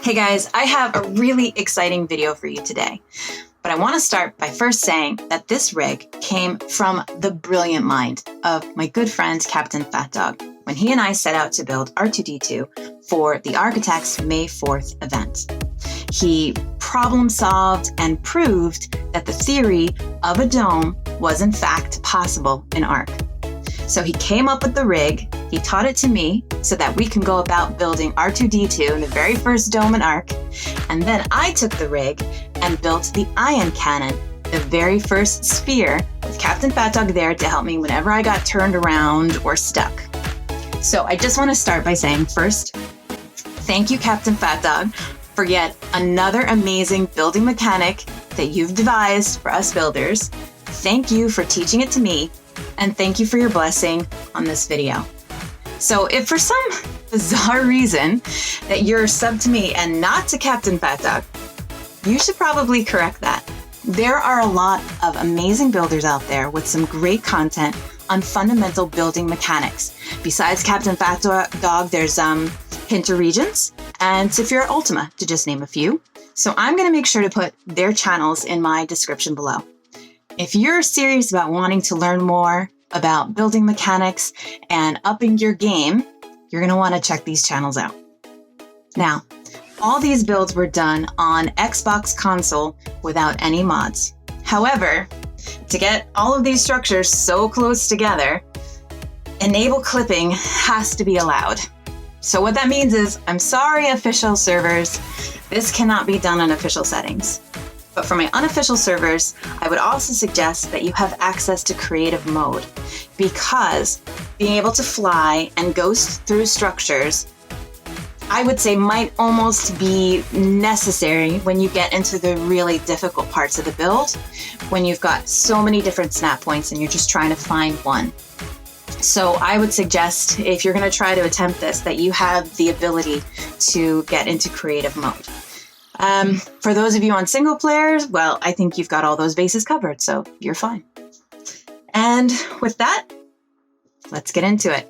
Hey guys, I have a really exciting video for you today. But I want to start by first saying that this rig came from the brilliant mind of my good friend CaptainFatdog when he and I set out to build R2-D2 for the Architects May 4th event. He problem solved and proved that the theory of a dome was in fact possible in Ark. So he came up with the rig, he taught it to me so that we can go about building R2-D2, the very first dome in Ark, and then I took the rig and built the ion cannon, the very first sphere, with CaptainFatdog there to help me whenever I got turned around or stuck. So I just want to start by saying first, thank you CaptainFatdog for yet another amazing building mechanic that you've devised for us builders. Thank you for teaching it to me, and thank you for your blessing on this video. So if for some bizarre reason that you're subbed to me and not to CaptainFatdog, you should probably correct that. There are a lot of amazing builders out there with some great content on fundamental building mechanics. Besides CaptainFatdog, there's Hinter Regions and Saphira Ultima, to just name a few. So I'm going to make sure to put their channels in my description below. If you're serious about wanting to learn more about building mechanics and upping your game, you're going to want to check these channels out. Now, all these builds were done on Xbox console without any mods. However, to get all of these structures so close together, enable clipping has to be allowed. So what that means is, I'm sorry official servers, this cannot be done on official settings. But for my unofficial servers, I would also suggest that you have access to creative mode, because being able to fly and go through structures, I would say, might almost be necessary when you get into the really difficult parts of the build, when you've got so many different snap points and you're just trying to find one. So I would suggest, if you're going to try to attempt this, that you have the ability to get into creative mode. For those of you on single players, well, I think you've got all those bases covered, so you're fine. And with that, let's get into it.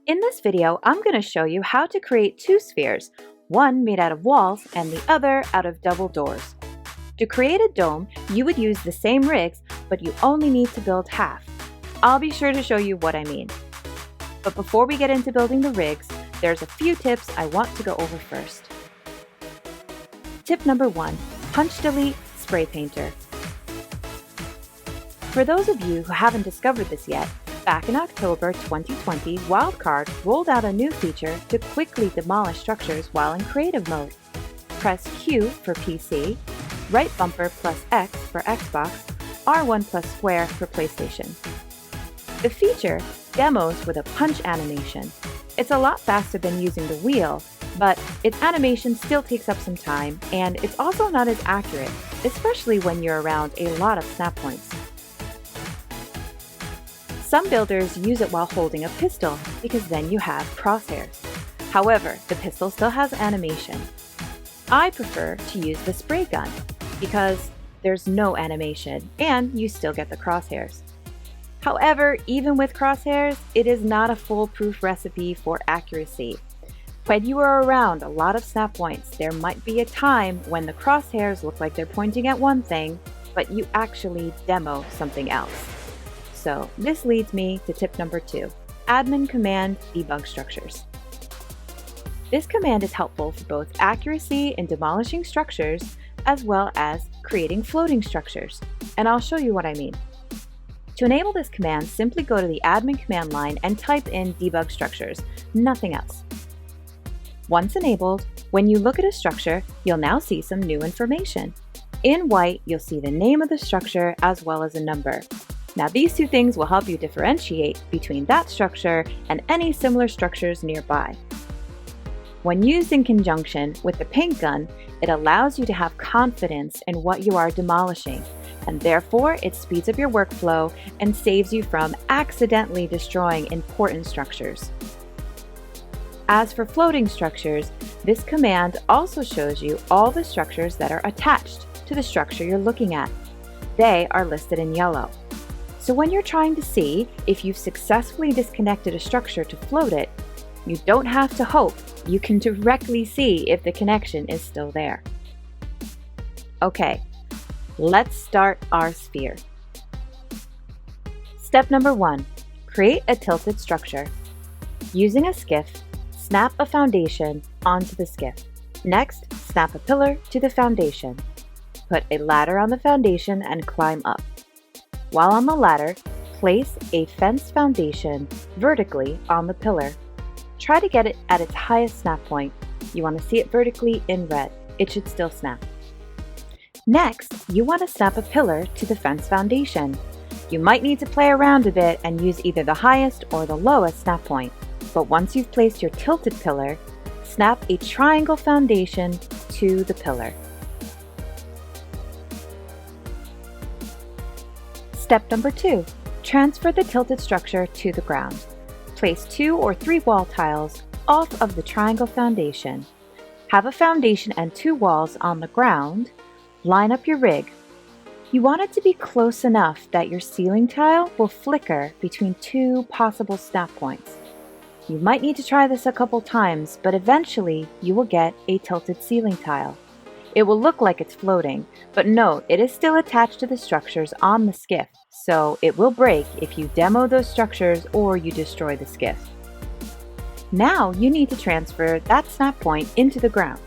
In this video, I'm going to show you how to create two spheres, one made out of walls and the other out of double doors. To create a dome, you would use the same rigs, but you only need to build half. I'll be sure to show you what I mean. But before we get into building the rigs, there's a few tips I want to go over first. Tip number 1, punch delete spray painter. For those of you who haven't discovered this yet, back in October 2020, Wildcard rolled out a new feature to quickly demolish structures while in creative mode. Press Q for PC, right bumper plus X for Xbox, R1 plus square for PlayStation. The feature demos with a punch animation. It's a lot faster than using the wheel, but its animation still takes up some time, and it's also not as accurate, especially when you're around a lot of snap points. Some builders use it while holding a pistol, because then you have crosshairs. However, the pistol still has animation. I prefer to use the spray gun, because there's no animation, and you still get the crosshairs. However, even with crosshairs, it is not a foolproof recipe for accuracy. When you are around a lot of snap points, there might be a time when the crosshairs look like they're pointing at one thing, but you actually demo something else. So this leads me to tip number 2, admin command debug structures. This command is helpful for both accuracy in demolishing structures as well as creating floating structures, and I'll show you what I mean. To enable this command, simply go to the admin command line and type in debug structures, nothing else. Once enabled, when you look at a structure, you'll now see some new information. In white, you'll see the name of the structure as well as a number. Now these two things will help you differentiate between that structure and any similar structures nearby. When used in conjunction with the paint gun, it allows you to have confidence in what you are demolishing, and therefore it speeds up your workflow and saves you from accidentally destroying important structures. As for floating structures, this command also shows you all the structures that are attached to the structure you're looking at. They are listed in yellow. So when you're trying to see if you've successfully disconnected a structure to float it, You don't have to hope. You can directly see if the connection is still there. Okay, let's start our sphere. Step number 1, create a tilted structure. Using a skiff, snap a foundation onto the skiff. Next, snap a pillar to the foundation. Put a ladder on the foundation and climb up. While on the ladder, place a fence foundation vertically on the pillar. Try to get it at its highest snap point. You want to see it vertically in red. It should still snap. Next, you want to snap a pillar to the fence foundation. You might need to play around a bit and use either the highest or the lowest snap point. But once you've placed your tilted pillar, snap a triangle foundation to the pillar. Step number 2, transfer the tilted structure to the ground. Place 2 or 3 wall tiles off of the triangle foundation. Have a foundation and 2 walls on the ground. Line up your rig. You want it to be close enough that your ceiling tile will flicker between 2 possible snap points. You might need to try this a couple times, but eventually you will get a tilted ceiling tile. It will look like it's floating, but note it is still attached to the structures on the skiff, so it will break if you demo those structures or you destroy the skiff. Now you need to transfer that snap point into the ground.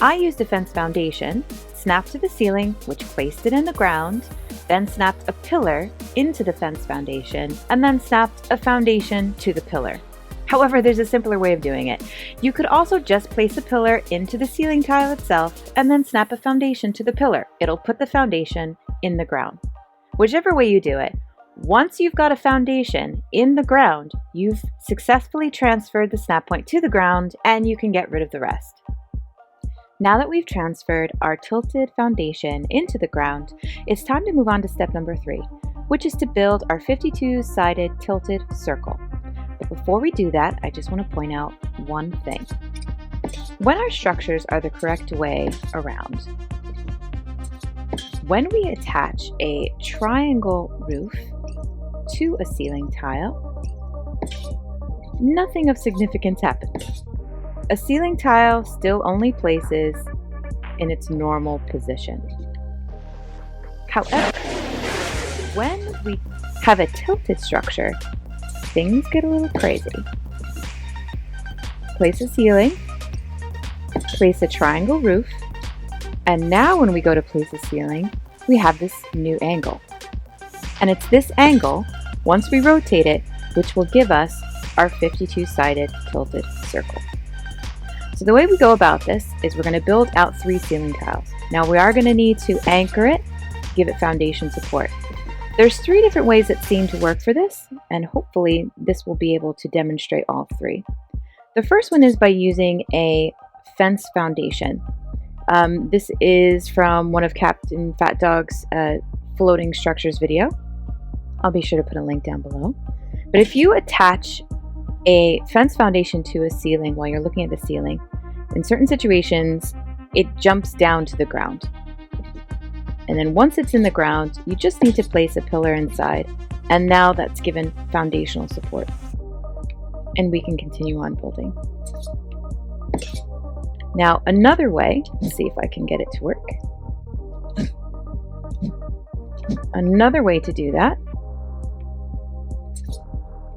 I used a fence foundation, snapped to the ceiling, which placed it in the ground, then snapped a pillar into the fence foundation, and then snapped a foundation to the pillar. However, there's a simpler way of doing it. You could also just place a pillar into the ceiling tile itself and then snap a foundation to the pillar. It'll put the foundation in the ground. Whichever way you do it, once you've got a foundation in the ground, you've successfully transferred the snap point to the ground and you can get rid of the rest. Now that we've transferred our tilted foundation into the ground, it's time to move on to step number 3, which is to build our 52-sided tilted circle. But before we do that, I just want to point out one thing. When our structures are the correct way around, when we attach a triangle roof to a ceiling tile, nothing of significance happens. A ceiling tile still only places in its normal position. However, when we have a tilted structure, things get a little crazy. Place a ceiling, place a triangle roof, and now when we go to place a ceiling, we have this new angle. And it's this angle, once we rotate it, which will give us our 52-sided tilted circle. So the way we go about this is we're going to build out 3 ceiling tiles. Now we are going to need to anchor it, give it foundation support. There's 3 different ways that seem to work for this, and hopefully this will be able to demonstrate all 3. The first one is by using a fence foundation. This is from one of CaptainFatdog's floating structures video. I'll be sure to put a link down below. But if you attach a fence foundation to a ceiling while you're looking at the ceiling, in certain situations, it jumps down to the ground. And then once it's in the ground, you just need to place a pillar inside. And now that's given foundational support. And we can continue on building. Now, another way, let's see if I can get it to work. Another way to do that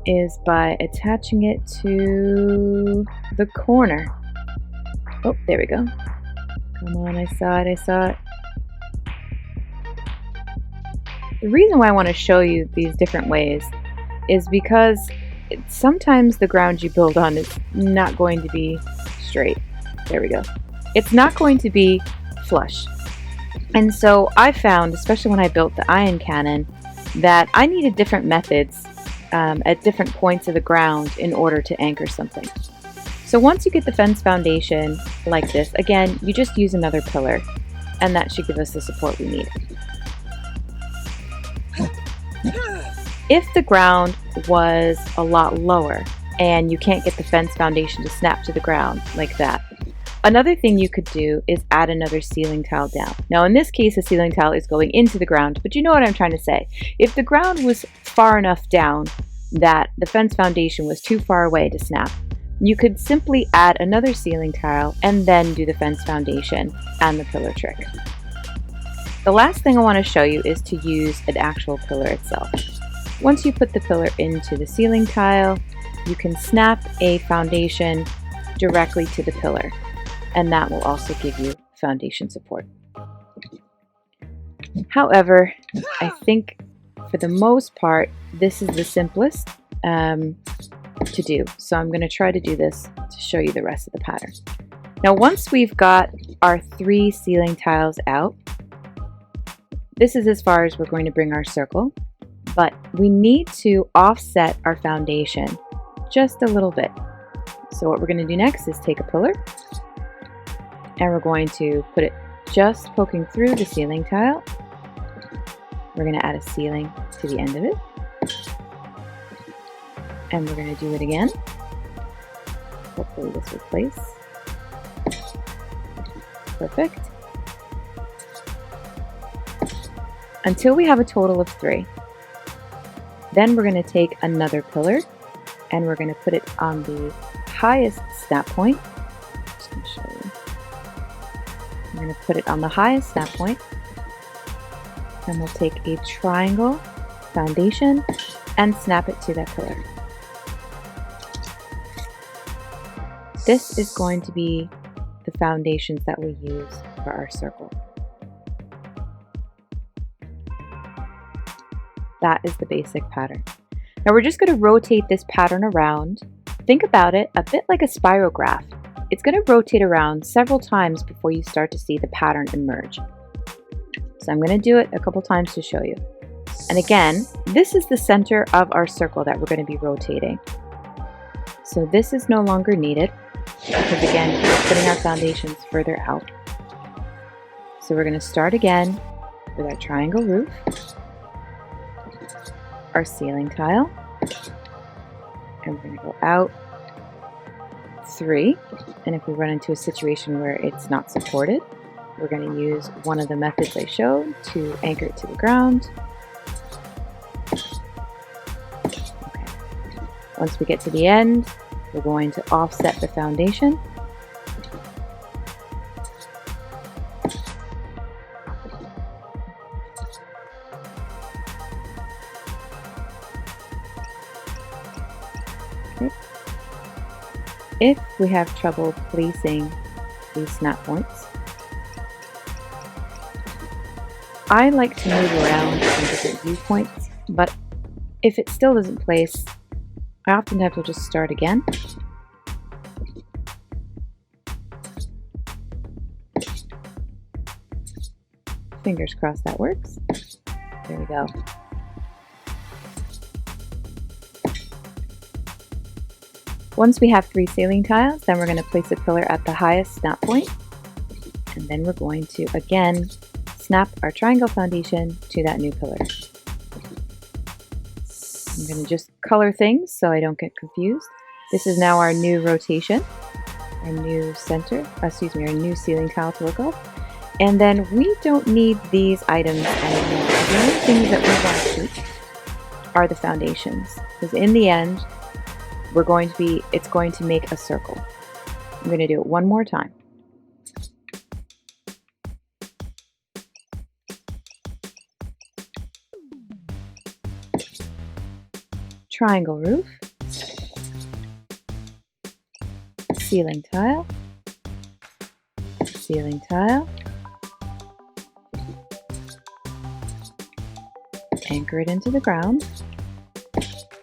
is by attaching it to the corner. Oh, there we go. Come on, I saw it. The reason why I want to show you these different ways is because sometimes the ground you build on is not going to be straight. There we go. It's not going to be flush. And so I found, especially when I built the ion cannon, that I needed different methods at different points of the ground in order to anchor something. So once you get the fence foundation like this, again, you just use another pillar, and that should give us the support we need. If the ground was a lot lower and you can't get the fence foundation to snap to the ground like that, another thing you could do is add another ceiling tile down. Now in this case, the ceiling tile is going into the ground, but you know what I'm trying to say. If the ground was far enough down that the fence foundation was too far away to snap, You could simply add another ceiling tile and then do the fence foundation and the pillar trick. The last thing I want to show you is to use an actual pillar itself. Once you put the pillar into the ceiling tile, you can snap a foundation directly to the pillar, and that will also give you foundation support. However, I think for the most part, this is the simplest to do. So I'm going to try to do this to show you the rest of the pattern. Now, once we've got our 3 ceiling tiles out, this is as far as we're going to bring our circle, but we need to offset our foundation just a little bit. So what we're going to do next is take a pillar, and we're going to put it just poking through the ceiling tile. We're going to add a ceiling to the end of it. And we're going to do it again. Hopefully this will place. Perfect. Until we have a total of 3. Then we're going to take another pillar and we're going to put it on the highest snap point. Just going to show you. I'm going to put it on the highest snap point. Then we'll take a triangle foundation and snap it to that pillar. This is going to be the foundations that we use for our circle. That is the basic pattern. Now we're just going to rotate this pattern around. Think about it a bit like a spirograph. It's going to rotate around several times before you start to see the pattern emerge. So I'm going to do it a couple times to show you. And again, this is the center of our circle that we're going to be rotating. So this is no longer needed because again, we're putting our foundations further out. So we're going to start again with our triangle roof, our ceiling tile, and we're going to go out 3. And if we run into a situation where it's not supported, we're going to use one of the methods I showed to anchor it to the ground. Okay. Once we get to the end, we're going to offset the foundation. Okay. If we have trouble placing these snap points, I like to move around in different viewpoints, but if it still doesn't place, I oftentimes will just start again. Fingers crossed that works. There we go. Once we have 3 ceiling tiles, then we're going to place a pillar at the highest snap point, and then we're going to again snap our triangle foundation to that new pillar. I'm going to just color things so I don't get confused. This is now our new rotation, our new center, our new ceiling tile to work off. And then we don't need these items anymore. The only things that we want to keep are the foundations, because in the end, it's going to make a circle. I'm going to do it one more time. Triangle roof, ceiling tile, ceiling tile, anchor it into the ground,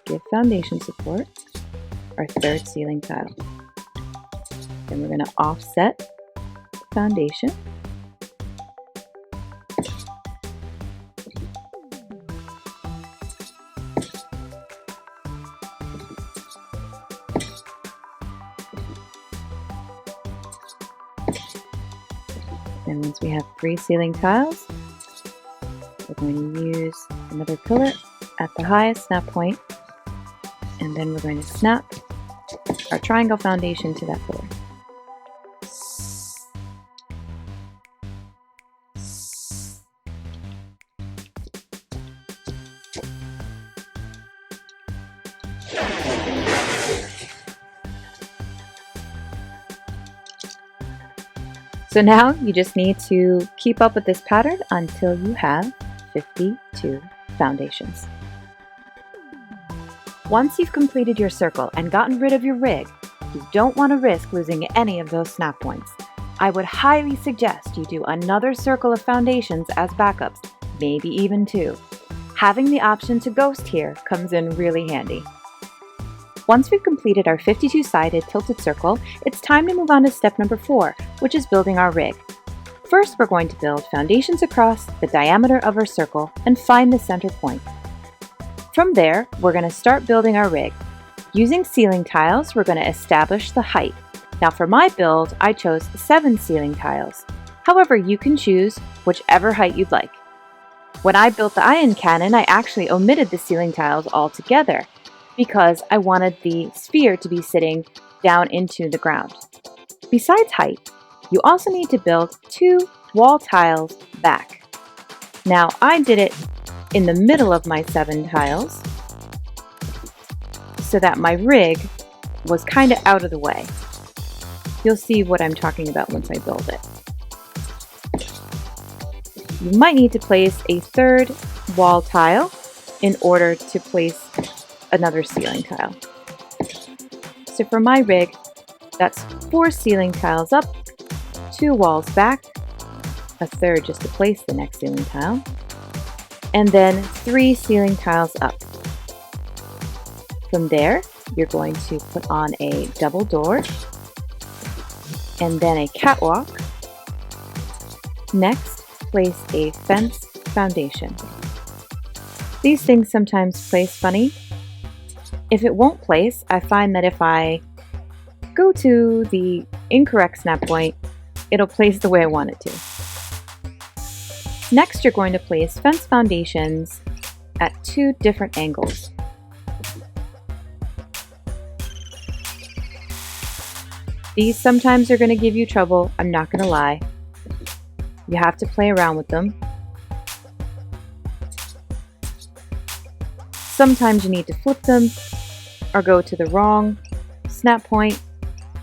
give foundation support, our 3rd ceiling tile. Then we're going to offset the foundation. And once we have 3 ceiling tiles, we're going to use another pillar at the highest snap point, and then we're going to snap our triangle foundation to that pillar. So now you just need to keep up with this pattern until you have 52 foundations. Once you've completed your circle and gotten rid of your rig, you don't want to risk losing any of those snap points. I would highly suggest you do another circle of foundations as backups, maybe even 2. Having the option to ghost here comes in really handy. Once we've completed our 52-sided tilted circle, it's time to move on to step number 4, which is building our rig. First, we're going to build foundations across the diameter of our circle and find the center point. From there, we're going to start building our rig. Using ceiling tiles, we're going to establish the height. Now for my build, I chose 7 ceiling tiles. However, you can choose whichever height you'd like. When I built the iron cannon, I actually omitted the ceiling tiles altogether because I wanted the sphere to be sitting down into the ground. Besides height, you also need to build 2 wall tiles back. Now I did it in the middle of my 7 tiles so that my rig was kind of out of the way. You'll see what I'm talking about once I build it. You might need to place a 3rd wall tile in order to place another ceiling tile. So for my rig, that's 4 ceiling tiles up, 2 walls back, a 3rd just to place the next ceiling tile, and then 3 ceiling tiles up. From there, you're going to put on a double door, and then a catwalk. Next, place a fence foundation. These things sometimes place funny. If it won't place, I find that if I go to the incorrect snap point, it'll place the way I want it to. Next, you're going to place fence foundations at 2 different angles. These sometimes are going to give you trouble, I'm not going to lie. You have to play around with them. Sometimes you need to flip them or go to the wrong snap point.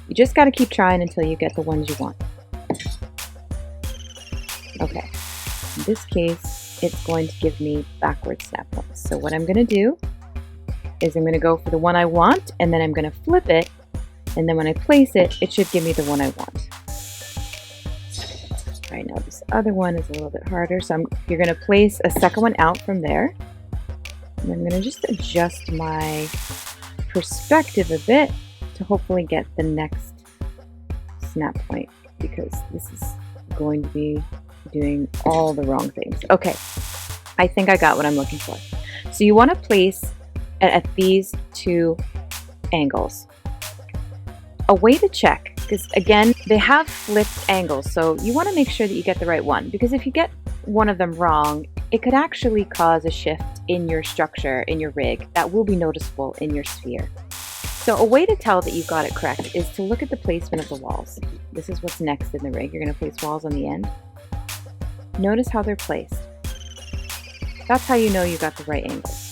You just got to keep trying until you get the ones you want. Okay, in this case, it's going to give me backward snap points. So what I'm going to do is I'm going to go for the one I want, and then I'm going to flip it, and then when I place it, it should give me the one I want. All right, now this other one is a little bit harder, so you're going to place a second one out from there. And I'm going to just adjust my perspective a bit to hopefully get the next snap point, because this is going to be doing all the wrong things. Okay, I think I got what I'm looking for. So you want to place at these 2 angles. A way to check, because again, they have flipped angles, so you want to make sure that you get the right one, because if you get one of them wrong, it could actually cause a shift in your structure, in your rig, that will be noticeable in your sphere. So a way to tell that you got it correct is to look at the placement of the walls. This is what's next in the rig. You're going to place walls on the end. Notice how they're placed. That's how you know you got the right angles.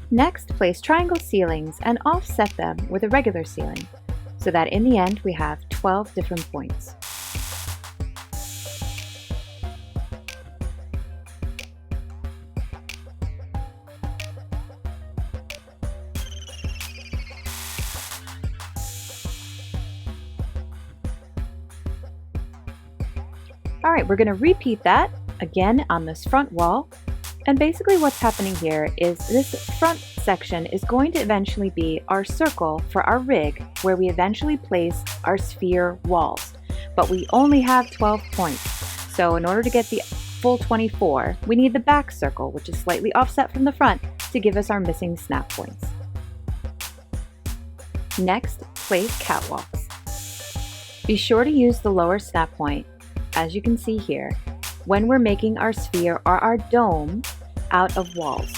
Next, place triangle ceilings and offset them with a regular ceiling, so that in the end we have 12 different points. All right, we're going to repeat that again on this front wall. And basically what's happening here is this front section is going to eventually be our circle for our rig, where we eventually place our sphere walls. But we only have 12 points. So in order to get the full 24, we need the back circle, which is slightly offset from the front, to give us our missing snap points. Next, place catwalks. Be sure to use the lower snap point, as you can see here, when we're making our sphere or our dome out of walls.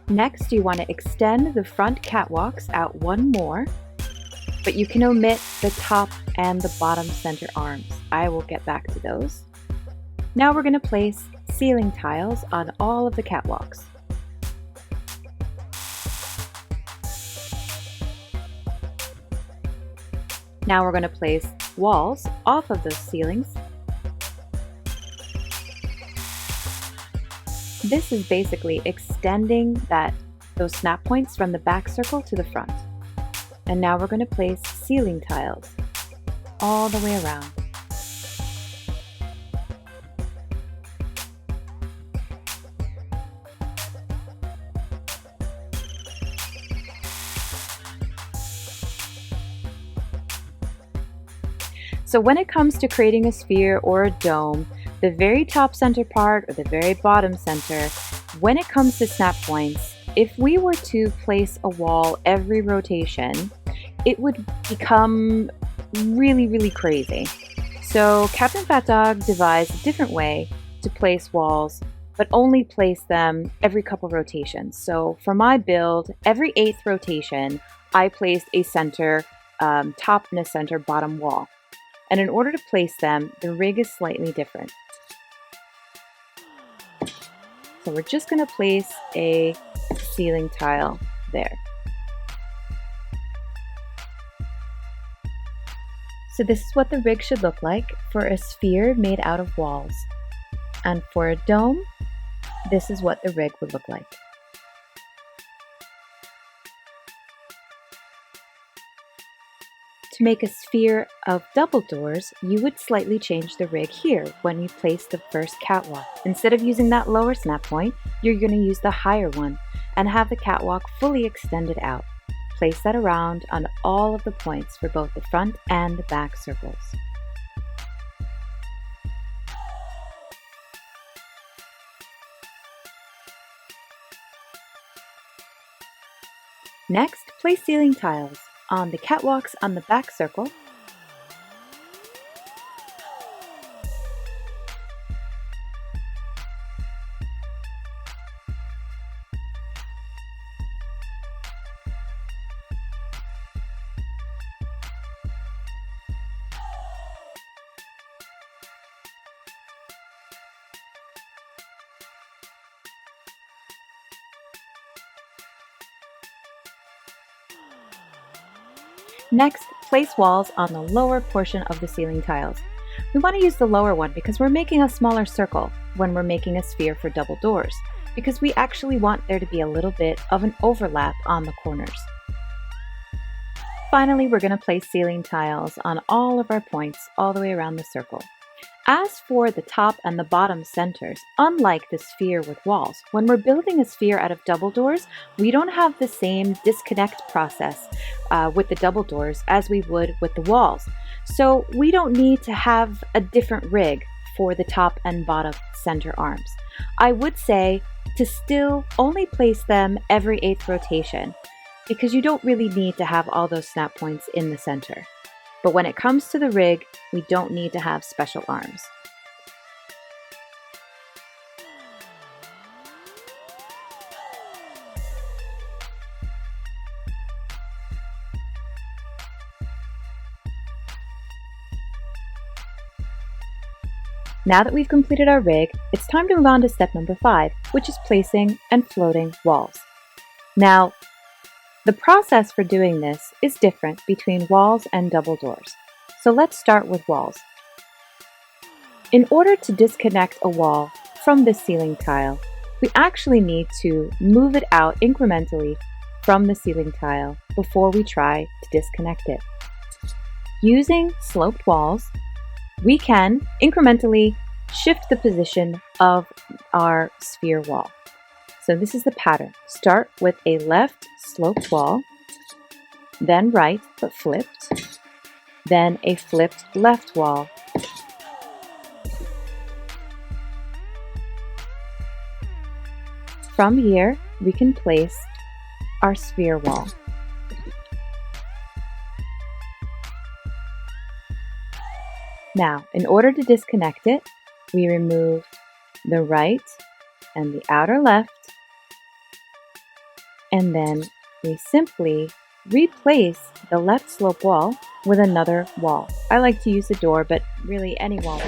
Next, you want to extend the front catwalks out 1 more, but you can omit the top and the bottom center arms. I will get back to those. Now we're going to place ceiling tiles on all of the catwalks. Now we're going to place walls off of those ceilings. This is basically extending those snap points from the back circle to the front. And now we're going to place ceiling tiles all the way around. So when it comes to creating a sphere or a dome, the very top center part or the very bottom center, when it comes to snap points, if we were to place a wall every rotation, it would become really crazy. So CaptainFatdog devised a different way to place walls, but only place them every couple rotations. So for my build, every 8th rotation, I placed a center top and a center bottom wall. And in order to place them, the rig is slightly different. So we're just going to place a ceiling tile there. So this is what the rig should look like for a sphere made out of walls. And for a dome, this is what the rig would look like. To make a sphere of double doors, you would slightly change the rig here when you place the first catwalk. Instead of using that lower snap point, you're going to use the higher one and have the catwalk fully extended out. Place that around on all of the points for both the front and the back circles. Next, place ceiling tiles on the catwalks on the back circle. Next, place walls on the lower portion of the ceiling tiles. We want to use the lower one because we're making a smaller circle when we're making a sphere for double doors, because we actually want there to be a little bit of an overlap on the corners. Finally, we're going to place ceiling tiles on all of our points all the way around the circle. As for the top and the bottom centers, unlike the sphere with walls, when we're building a sphere out of double doors, we don't have the same disconnect process with the double doors as we would with the walls. So we don't need to have a different rig for the top and bottom center arms. I would say to still only place them every 8th rotation, because you don't really need to have all those snap points in the center. But when it comes to the rig, we don't need to have special arms. Now that we've completed our rig, it's time to move on to step number 5, which is placing and floating walls. Now, the process for doing this is different between walls and double doors. So let's start with walls. In order to disconnect a wall from the ceiling tile, we actually need to move it out incrementally from the ceiling tile before we try to disconnect it. Using sloped walls, we can incrementally shift the position of our sphere wall. So this is the pattern. Start with a left sloped wall, then right but flipped, then a flipped left wall. From here, we can place our sphere wall. Now, in order to disconnect it, we remove the right and the outer left, and then we simply replace the left slope wall with another wall. I like to use a door, but really any wall.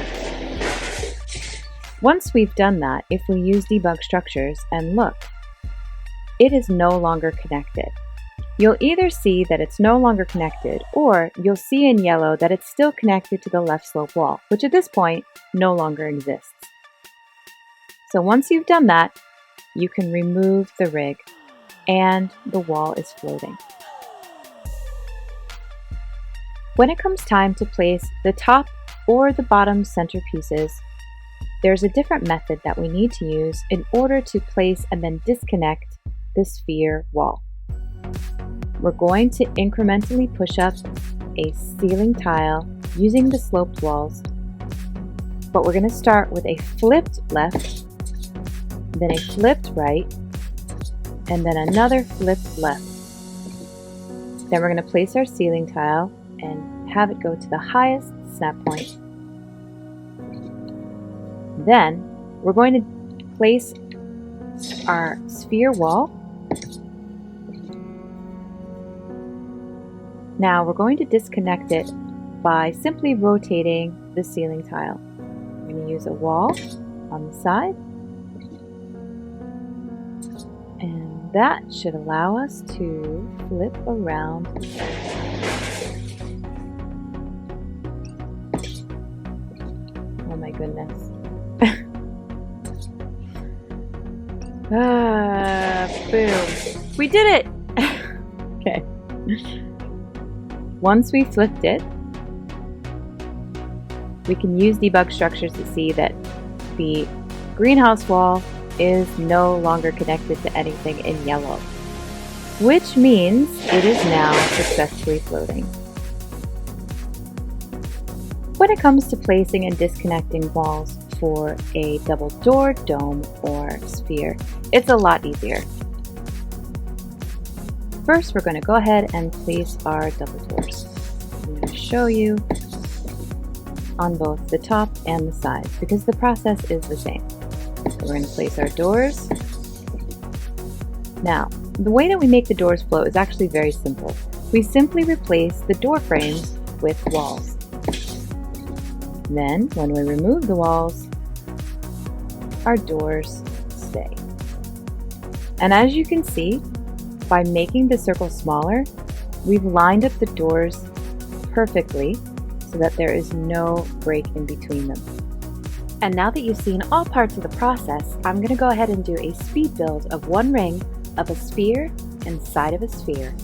Once we've done that, if we use debug structures and look, it is no longer connected. You'll either see that it's no longer connected, or you'll see in yellow that it's still connected to the left slope wall, which at this point no longer exists. So once you've done that, you can remove the rig and the wall is floating. When it comes time to place the top or the bottom centerpieces, there's a different method that we need to use in order to place and then disconnect the sphere wall. We're going to incrementally push up a ceiling tile using the sloped walls, but we're going to start with a flipped left, then a flipped right, and then another flipped left. Then we're going to place our ceiling tile and have it go to the highest snap point. Then we're going to place our sphere wall. Now we're going to disconnect it by simply rotating the ceiling tile. We're going to use a wall on the side, and that should allow us to flip around. Oh my goodness. Boom. We did it! Okay. Once we flipped it, we can use debug structures to see that the greenhouse wall is no longer connected to anything in yellow, which means it is now successfully floating. When it comes to placing and disconnecting walls for a double door, dome, or sphere, it's a lot easier. First, we're going to go ahead and place our double doors. I'm going to show you on both the top and the sides because the process is the same. So we're going to place our doors. Now, the way that we make the doors float is actually very simple. We simply replace the door frames with walls. Then, when we remove the walls, our doors stay. And as you can see, by making the circle smaller, we've lined up the doors perfectly so that there is no break in between them. And now that you've seen all parts of the process, I'm going to go ahead and do a speed build of one ring of a sphere inside of a sphere.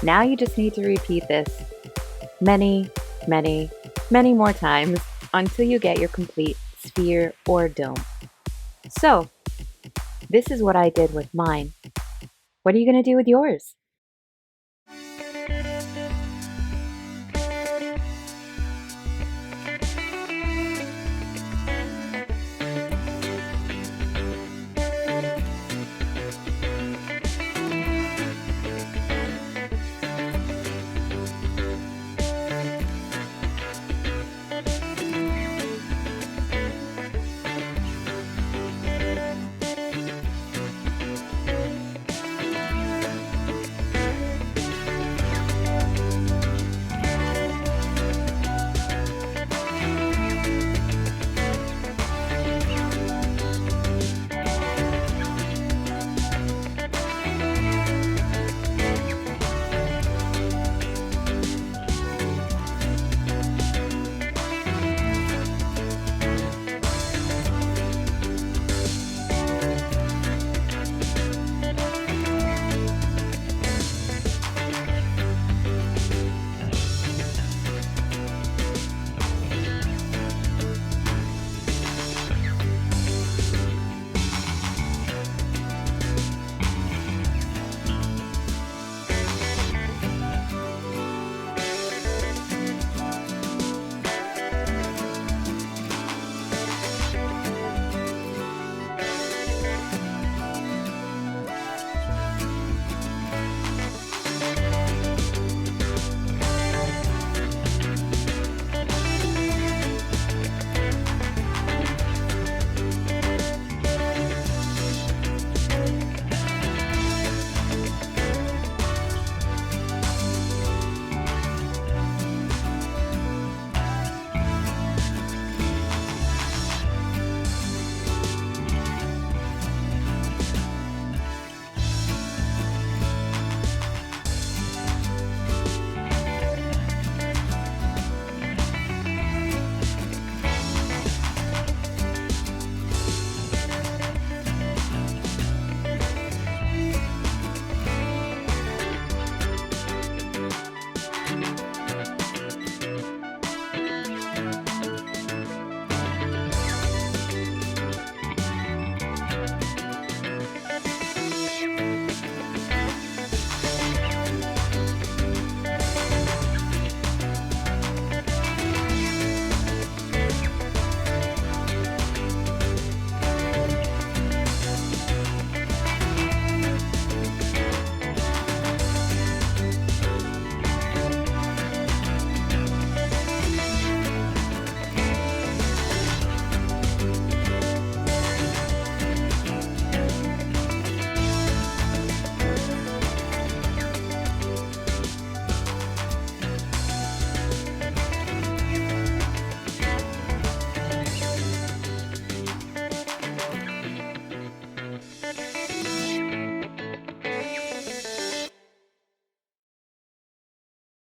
Now you just need to repeat this many, many, many more times until you get your complete sphere or dome. So, this is what I did with mine. What are you going to do with yours?